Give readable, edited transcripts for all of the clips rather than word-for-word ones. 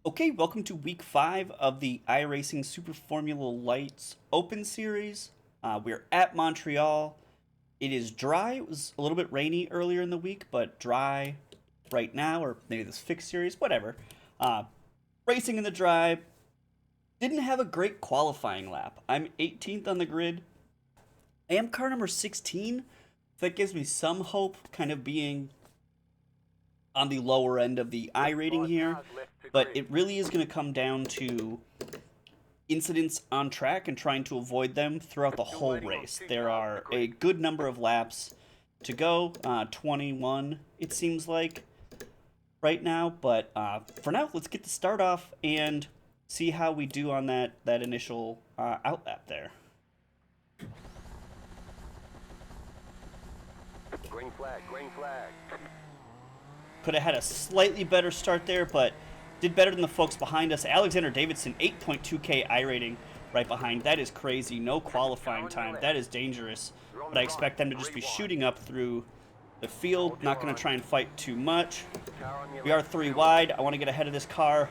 Okay, welcome to week 5 of the iRacing Super Formula Lights Open Series. We're at Montreal. It is dry. It was a little bit rainy earlier in the week, but dry right now, or maybe this fixed series, whatever. Uh, Racing in the dry. Didn't have a great qualifying lap. I'm 18th on the grid. I am car number 16. That gives me some hope, kind of being on the lower end of the I rating here, but it really is going to come down to incidents on track and trying to avoid them throughout the whole race. There are a good number of laps to go, 21 it seems like right now, but for now, let's get the start off and see how we do on that initial out lap there. Green flag, green flag. Could have had a slightly better start there, but did better than the folks behind us. Alexander Davidson, 8.2K I rating right behind. That is crazy. No qualifying time. That is dangerous. But I expect them to just be shooting up through the field. Not going to try and fight too much. We are 3 wide. I want to get ahead of this car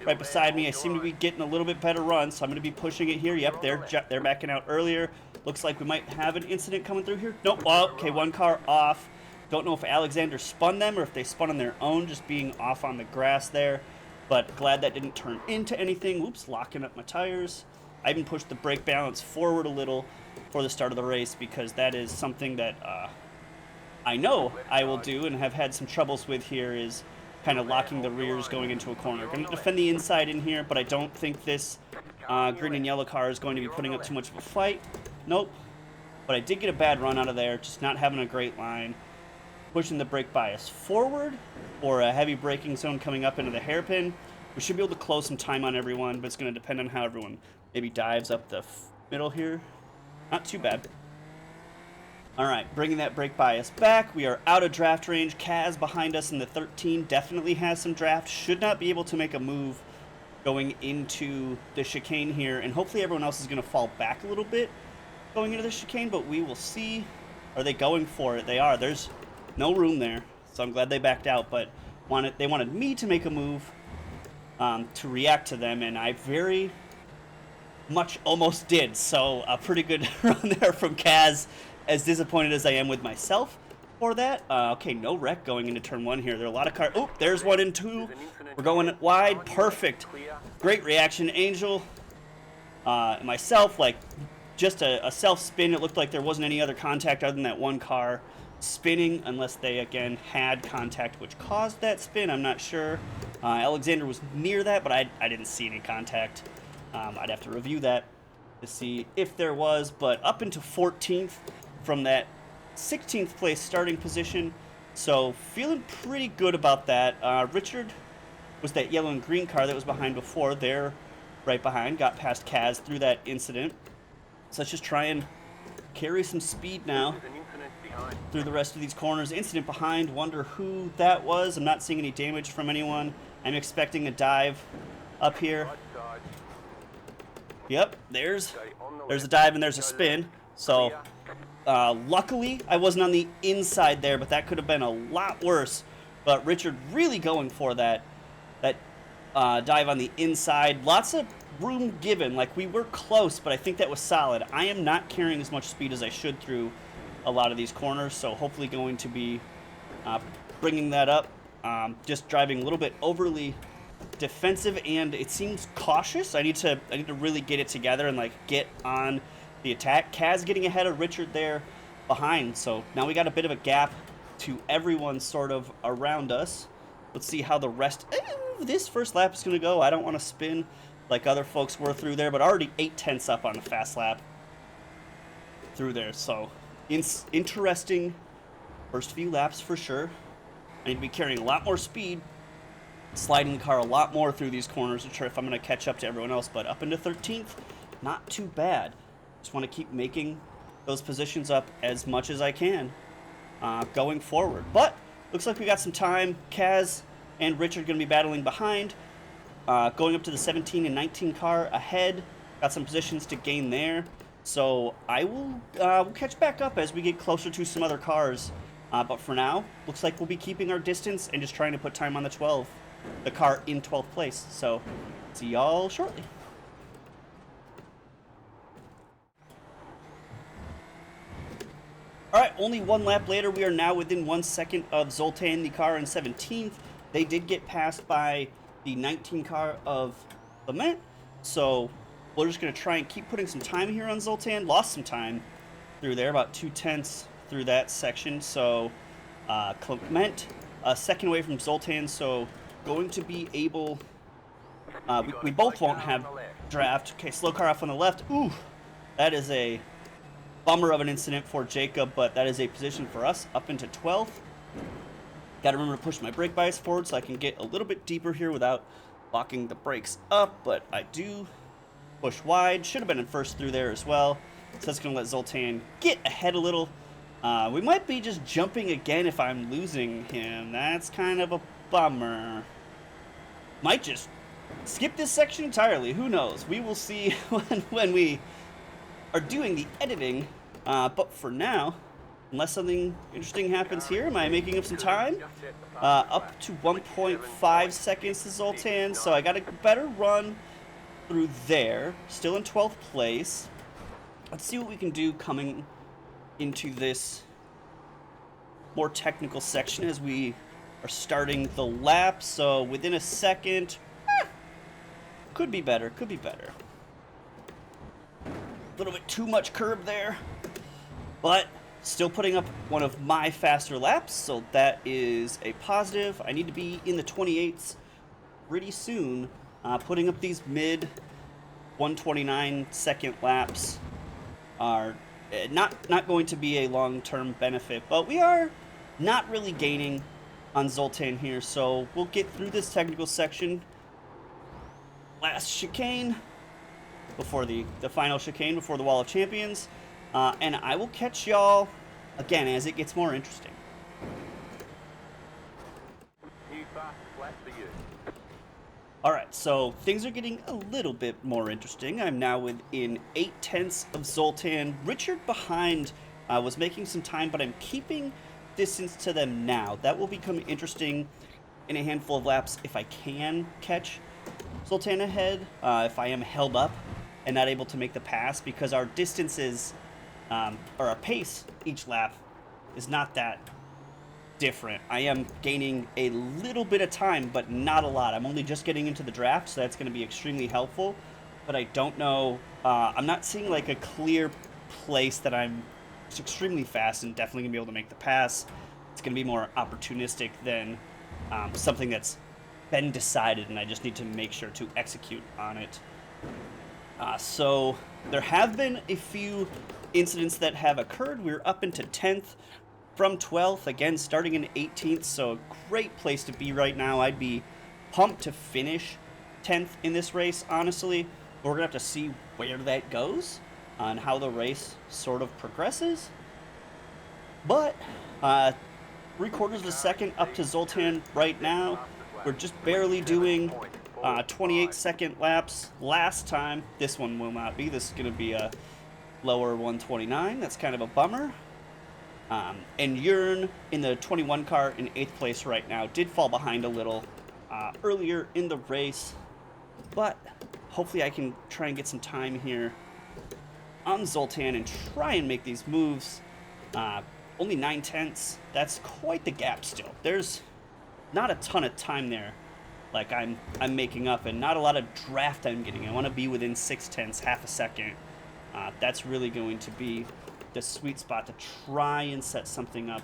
right beside me. I seem to be getting a little bit better run, so I'm going to be pushing it here. Yep, they're backing out earlier. Looks like we might have an incident coming through here. Nope. Oh, okay, one car off. Don't know if Alexander spun them or if they spun on their own, just being off on the grass there. But glad that didn't turn into anything. Oops, locking up my tires. I even pushed the brake balance forward a little for the start of the race because that is something that I know I will do and have had some troubles with here, is kind of locking the rears going into a corner. Going to defend the inside in here, but I don't think this green and yellow car is going to be putting up too much of a fight. Nope. But I did get a bad run out of there, just not having a great line. Pushing the brake bias forward, or a heavy braking zone coming up into the hairpin. We should be able to close some time on everyone, but it's going to depend on how everyone maybe dives up the middle here. Not too bad. All right, bringing that brake bias back. We are out of draft range. Kaz behind us in the 13 definitely has some draft. Should not be able to make a move going into the chicane here, and hopefully everyone else is going to fall back a little bit going into the chicane, but we will see. Are they going for it? They are. There's no room there, so I'm glad they backed out, but they wanted me to make a move to react to them, and I very much almost did, so a pretty good run there from Kaz, as disappointed as I am with myself for that. Okay, no wreck going into turn 1 here. There are a lot of cars. Oh, there's 1 and 2. We're going wide. Perfect. Great reaction, Angel. Myself, like, just a self-spin. It looked like there wasn't any other contact other than that one car spinning, unless they again had contact which caused that spin. I'm not sure. Alexander was near that, but I didn't see any contact. I'd have to review that to see if there was, but up into 14th from that 16th place starting position, so feeling pretty good about that. Richard was that yellow and green car that was behind before. They're right behind, got past Kaz through that incident, so let's just try and carry some speed now through the rest of these corners. Incident behind, wonder who that was. I'm not seeing any damage from anyone. I'm expecting a dive up here. Yep, there's a dive and there's a spin. So luckily I wasn't on the inside there, but that could have been a lot worse. But Richard really going for that dive on the inside. Lots of room given. Like, we were close, but I think that was solid. I am not carrying as much speed as I should through a lot of these corners, so hopefully going to be bringing that up. Just driving a little bit overly defensive, and it seems cautious. I need to really get it together and like get on the attack. Kaz getting ahead of Richard there behind, so now we got a bit of a gap to everyone sort of around us. Let's see how the rest of this first lap is going to go. I don't want to spin like other folks were through there, but already 8/10 up on the fast lap through there, so interesting first few laps for sure. I need to be carrying a lot more speed, sliding the car a lot more through these corners to try if I'm going to catch up to everyone else, but up into 13th, not too bad. Just want to keep making those positions up as much as I can going forward. But looks like we got some time. Kaz and Richard going to be battling behind, going up to the 17 and 19 car ahead. Got some positions to gain there. So I will we'll catch back up as we get closer to some other cars. But for now, looks like we'll be keeping our distance and just trying to put time on the 12. the car in 12th place. So see y'all shortly. All right, only one lap later, we are now within 1 second of Zoltan, the car in 17th. They did get passed by the 19 car of Clement, so we're just going to try and keep putting some time here on Zoltan. Lost some time through there, about 2/10 through that section. So Clement, second away from Zoltan, so going to be able... we both won't have draft. Okay, slow car off on the left. Ooh, that is a bummer of an incident for Jacob, but that is a position for us up into 12th. Got to remember to push my brake bias forward so I can get a little bit deeper here without locking the brakes up, but I do push wide. Should have been in first through there as well. So that's going to let Zoltan get ahead a little. We might be just jumping again if I'm losing him. That's kind of a bummer. Might just skip this section entirely. Who knows? We will see when we are doing the editing. But for now, unless something interesting happens here, am I making up some time? Up to 1.5 seconds to Zoltan, so I got a better run through there. Still in 12th place. Let's see what we can do coming into this more technical section as we are starting the lap. So within a second, could be better, could be better. A little bit too much curb there, but still putting up one of my faster laps, so that is a positive. I need to be in the 28s pretty soon. Putting up these mid 129 second laps are not going to be a long-term benefit, but we are not really gaining on Zoltan here, so we'll get through this technical section. Last chicane before the final chicane before the Wall of Champions, and I will catch y'all again as it gets more interesting. Alright, so things are getting a little bit more interesting. I'm now within 8/10 of Zoltan. Richard behind was making some time, but I'm keeping distance to them now. That will become interesting in a handful of laps if I can catch Zoltan ahead, if I am held up and not able to make the pass, because our distances, or our pace each lap is not that different. I am gaining a little bit of time, but not a lot. I'm only just getting into the draft, so that's going to be extremely helpful, but I don't know, I'm not seeing like a clear place that I'm just extremely fast and definitely going to be able to make the pass. It's going to be more opportunistic than something that's been decided, and I just need to make sure to execute on it. So there have been a few incidents that have occurred. We're up into 10th from 12th, again starting in 18th, so a great place to be right now. I'd be pumped to finish 10th in this race, honestly. We're going to have to see where that goes and how the race sort of progresses. But 3/4 of a second up to Zoltan right now. We're just barely doing 28-second laps last time. This one will not be. This is going to be a lower 129. That's kind of a bummer. And Yearn in the 21 car in 8th place right now did fall behind a little earlier in the race, but hopefully I can try and get some time here on Zoltan and try and make these moves. Only 9/10. That's quite the gap still. There's not a ton of time there like I'm making up, and not a lot of draft I'm getting. I want to be within 6/10, half a second. That's really going to be the sweet spot to try and set something up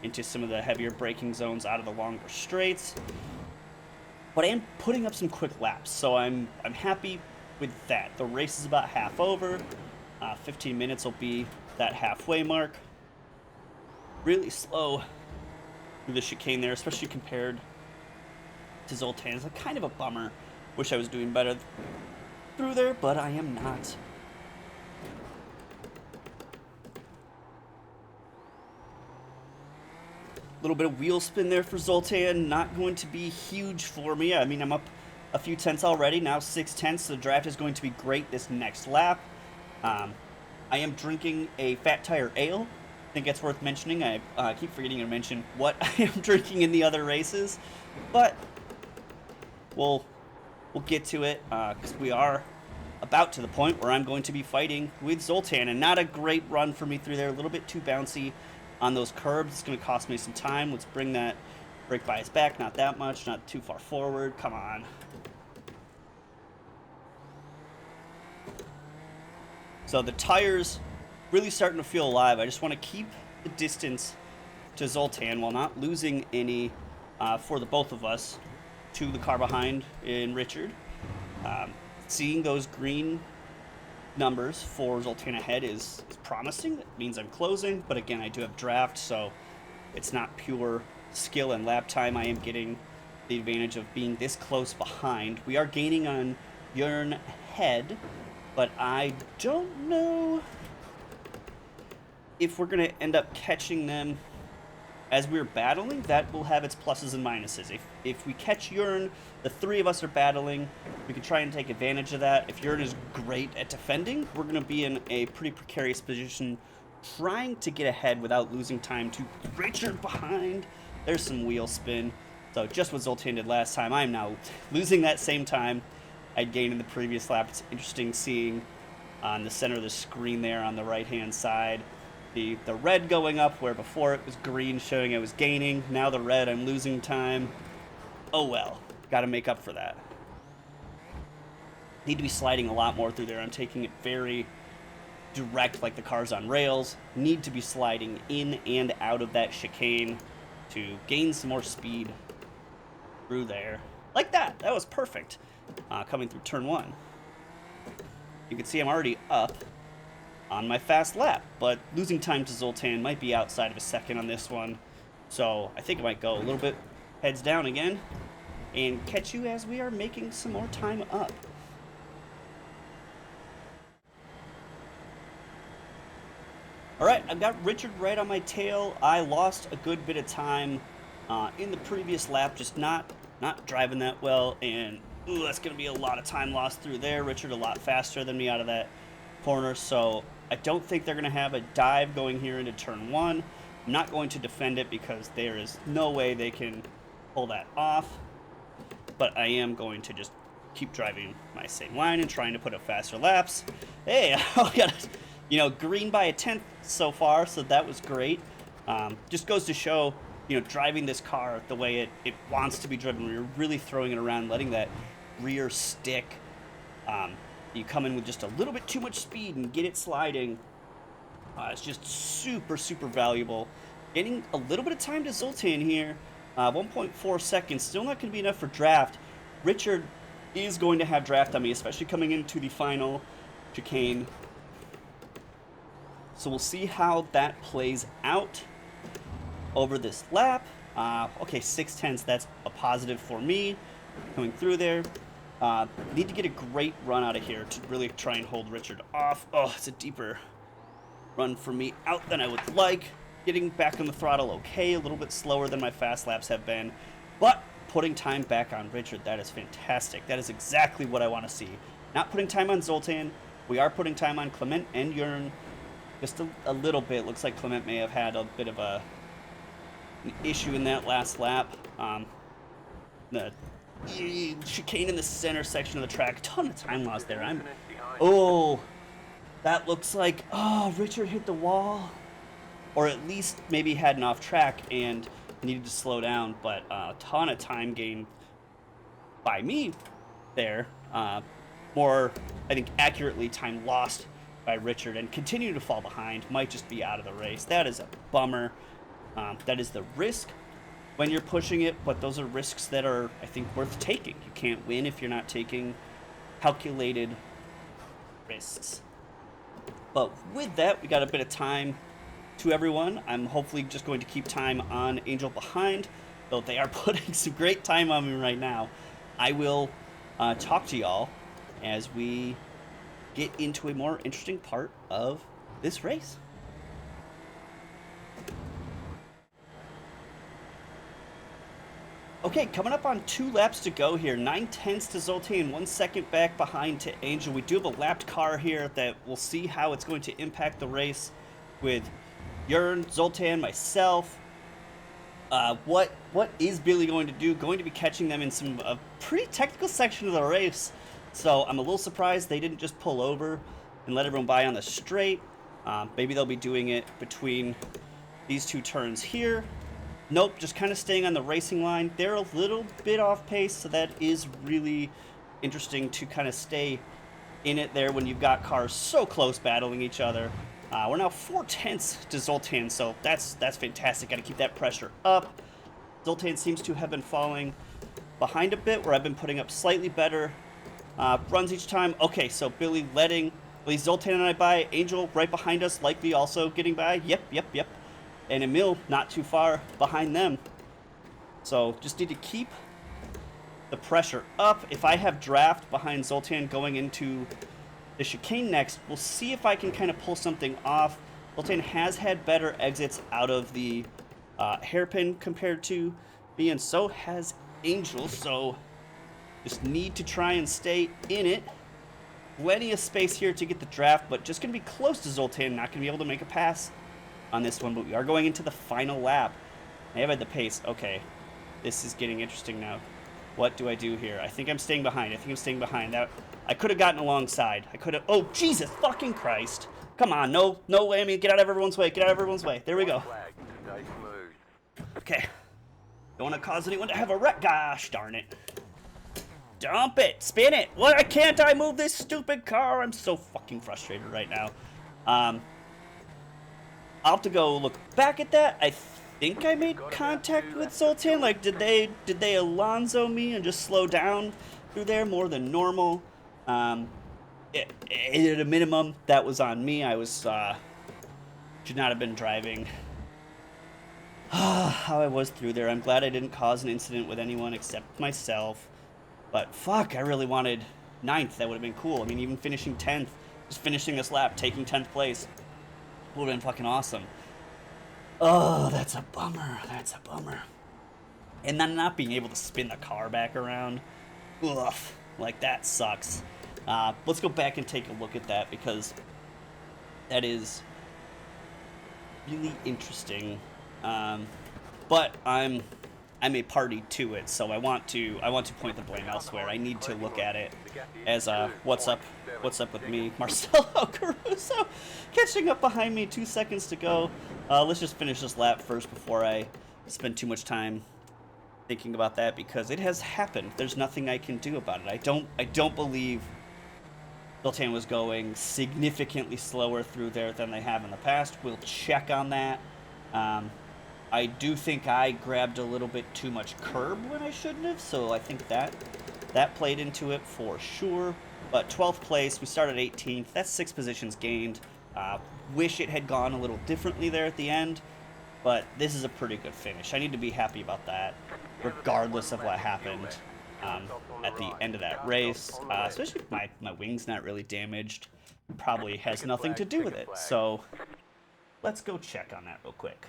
into some of the heavier braking zones out of the longer straights. But I am putting up some quick laps, so I'm happy with that. The race is about half over. 15 minutes will be that halfway mark. Really slow through the chicane there, especially compared to Zoltan. It's kind of a bummer. Wish I was doing better through there, but I am not. A little bit of wheel spin there for Zoltan. Not going to be huge for me. I mean, I'm up a few tenths already. Now 6/10. So the draft is going to be great this next lap. I am drinking a Fat Tire Ale. I think that's worth mentioning. I keep forgetting to mention what I am drinking in the other races. But we'll get to it because we are about to the point where I'm going to be fighting with Zoltan, and not a great run for me through there. A little bit too bouncy on those curbs. It's going to cost me some time. Let's bring that brake bias back. Not that much. Not too far forward. Come on. So the tires really starting to feel alive. I just want to keep the distance to Zoltan while not losing any for the both of us to the car behind in Richard. Seeing those green numbers for Zoltan ahead is promising. That means I'm closing, but again, I do have draft, so it's not pure skill and lap time. I am getting the advantage of being this close behind. We are gaining on Jörn head, but I don't know if we're going to end up catching them as we're battling. That will have its pluses and minuses. If we catch Jörn, the three of us are battling, we can try and take advantage of that. If Jörn is great at defending, we're going to be in a pretty precarious position trying to get ahead without losing time to Richard behind. There's some wheel spin. So just what Zoltan did last time, I'm now losing that same time I'd gained in the previous lap. It's interesting seeing on the center of the screen there on the right-hand side the red going up where before it was green showing I was gaining. Now the red, I'm losing time. Oh well, got to make up for that. Need to be sliding a lot more through there. I'm taking it very direct like the car's on rails. Need to be sliding in and out of that chicane to gain some more speed through there. Like that. That was perfect. Coming through turn one. You can see I'm already up on my fast lap, but losing time to Zoltan might be outside of a second on this one. So I think it might go a little bit heads down again and catch you as we are making some more time up. All right, I've got Richard right on my tail. I lost a good bit of time in the previous lap, just not driving that well, and that's going to be a lot of time lost through there. Richard a lot faster than me out of that corner, so I don't think they're going to have a dive going here into turn one. I'm not going to defend it because there is no way they can pull that off, but I am going to just keep driving my same line and trying to put up faster laps. Hey, I got green by a tenth so far, so that was great. Just goes to show, driving this car the way it wants to be driven. We're really throwing it around, letting that rear stick. You come in with just a little bit too much speed and get it sliding. It's just super, super valuable. Getting a little bit of time to Zoltan here. 1.4 seconds, still not going to be enough for draft. Richard is going to have draft on me, especially coming into the final chicane. So we'll see how that plays out over this lap. Okay, 6/10, that's a positive for me coming through there. Need to get a great run out of here to really try and hold Richard off. Oh, it's a deeper run for me out than I would like. Getting back on the throttle okay, a little bit slower than my fast laps have been, but putting time back on Richard, that is fantastic. That is exactly what I want to see. Not putting time on Zoltan. We are putting time on Clement and Jörn. Just a little bit. Looks like Clement may have had a bit of an issue in that last lap. The chicane in the center section of the track. A ton of time lost there. Oh, that looks like, Richard hit the wall. Or at least maybe had an off track and needed to slow down. But a ton of time gained by me there. More, I think, accurately, time lost by Richard and continue to fall behind. Might just be out of the race. That is a bummer. That is the risk when you're pushing it, but those are risks that are, I think, worth taking. You can't win if you're not taking calculated risks. But with that, we got a bit of time to everyone. I'm hopefully just going to keep time on Angel behind, though they are putting some great time on me right now. I will talk to y'all as we get into a more interesting part of this race. Okay, coming up on 2 laps to go here. 9/10 to Zoltan, 1 second back behind to Angel. We do have a lapped car here that we'll see how it's going to impact the race with Jörn, Zoltan, myself. What is Billy going to do? Going to be catching them in some a pretty technical section of the race. So I'm a little surprised they didn't just pull over and let everyone by on the straight. Maybe they'll be doing it between these two turns here. Nope, just kind of staying on the racing line. They're a little bit off pace, so that is really interesting to kind of stay in it there when you've got cars so close battling each other. We're now 4/10 to Zoltan, so that's fantastic. Got to keep that pressure up. Zoltan seems to have been falling behind a bit, where I've been putting up slightly better runs each time. Okay, so Billy letting at least Zoltan and I by. Angel right behind us, likely also getting by. Yep. And Emil not too far behind them. So just need to keep the pressure up. If I have draft behind Zoltan going into the chicane next, we'll see if I can kind of pull something off. Zoltan has had better exits out of the hairpin compared to me, and so has Angel, so just need to try and stay in it. Plenty of space here to get the draft, but just going to be close to Zoltan, not going to be able to make a pass on this one, but we are going into the final lap. I have had the pace. Okay, this is getting interesting now. What do I do here? I think I'm staying behind. That I could have gotten alongside. Oh, Jesus fucking Christ. Come on, no, I mean, get out of everyone's way. There we go. Flag. Stay smooth. Okay. Don't want to cause anyone to have a wreck. Gosh darn it. Dump it. Spin it. Why can't I move this stupid car? I'm so fucking frustrated right now. I'll have to go look back at that. I think I made contact with Zoltan. Like, did they Alonso me and just slow down through there more than normal? At a minimum, that was on me. I was should not have been driving how I was through there. I'm glad I didn't cause an incident with anyone except myself. But fuck, I really wanted 9th. That would have been cool. I mean, even finishing 10th, just finishing this lap, taking 10th place, would have been fucking awesome. Oh, that's a bummer. And then not being able to spin the car back around. Ugh, like that sucks. Let's go back and take a look at that, because that is really interesting. But I'm a party to it, so I want to point the blame elsewhere. I need to look at it as what's up with me. Marcelo Caruso catching up behind me, 2 seconds to go. Let's just finish this lap first before I spend too much time thinking about that, because it has happened. There's nothing I can do about it. I don't believe Zoltan was going significantly slower through there than they have in the past. We'll check on that. I do think I grabbed a little bit too much curb when I shouldn't have, so I think that played into it for sure. But 12th place, we started 18th. That's 6 positions gained. Wish it had gone a little differently there at the end, but this is a pretty good finish. I need to be happy about that, regardless of what happened at the end of that race. Especially if my wing's not really damaged. Probably has nothing to do with it. So let's go check on that real quick.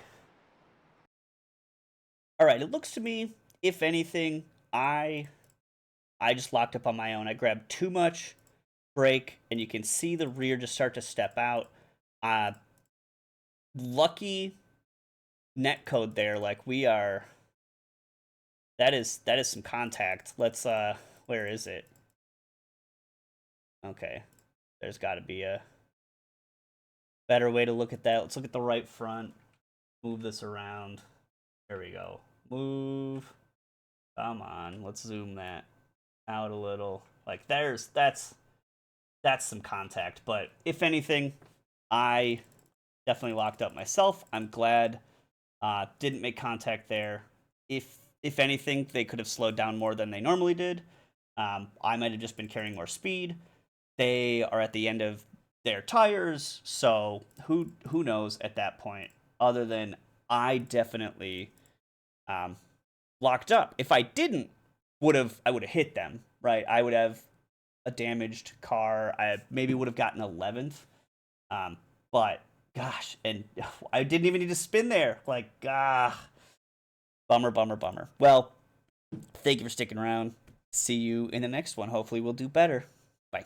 All right, it looks to me, if anything, I just locked up on my own. I grabbed too much brake, and you can see the rear just start to step out. Lucky net code there, like we are. That is some contact. Let's where is it? Okay, there's got to be a better way to look at that. Let's look at the right front. Move this around. There we go. Move. Come on, let's zoom that out a little. Like that's some contact. But if anything, I definitely locked up myself. I'm glad didn't make contact there. If anything, they could have slowed down more than they normally did. I might have just been carrying more speed. They are at the end of their tires, so who knows at that point, other than I definitely locked up. If I didn't, I would have hit them, right? I would have a damaged car. I maybe would have gotten 11th. But gosh, and I didn't even need to spin there. Like, bummer. Well, thank you for sticking around. See you in the next one. Hopefully we'll do better. Bye.